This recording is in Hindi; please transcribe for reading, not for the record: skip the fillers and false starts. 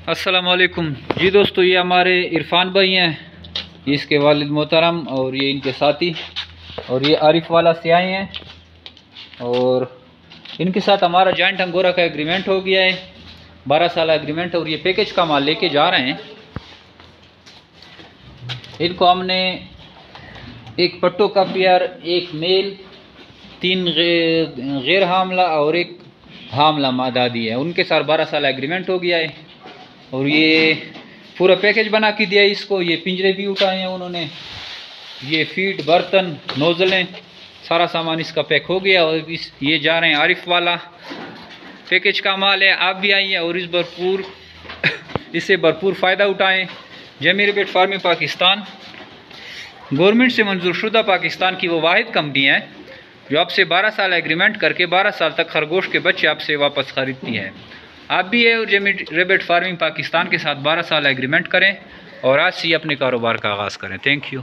अस्सलामुअलैकुम जी दोस्तों, ये हमारे इरफान भाई हैं, ये इसके वालिद मोहतरम और ये इनके साथी, और ये आरिफ वाला से आए हैं। और इनके साथ हमारा जॉइंट अंगोरा का एग्रीमेंट हो गया है, 12 साल एग्रीमेंट। और ये पैकेज का माल लेके जा रहे हैं। इनको हमने एक पट्टो का पेयर, एक मेल, 3 गैर हामला और एक हामला मादा दी है। उनके साथ 12 साल एग्रीमेंट हो गया है। और ये पूरा पैकेज बना के दिया है इसको। ये पिंजरे भी उठाए हैं उन्होंने, ये फीड, बर्तन, नोज़लें, सारा सामान इसका पैक हो गया। और ये जा रहे हैं आरिफ वाला पैकेज का माल है। आप भी आइए और इससे भरपूर फ़ायदा उठाएं। जमी रेबिट फार्मिंग पाकिस्तान गवर्नमेंट से मंजूर शुदा पाकिस्तान की वो वाहिद कंपनी है जो आपसे 12 साल एग्रीमेंट करके 12 साल तक खरगोश के बच्चे आपसे वापस ख़रीदती है। आप भी है और जमी रेबिट फार्मिंग पाकिस्तान के साथ 12 साल एग्रीमेंट करें और आज से अपने कारोबार का आगाज़ करें। Thank you.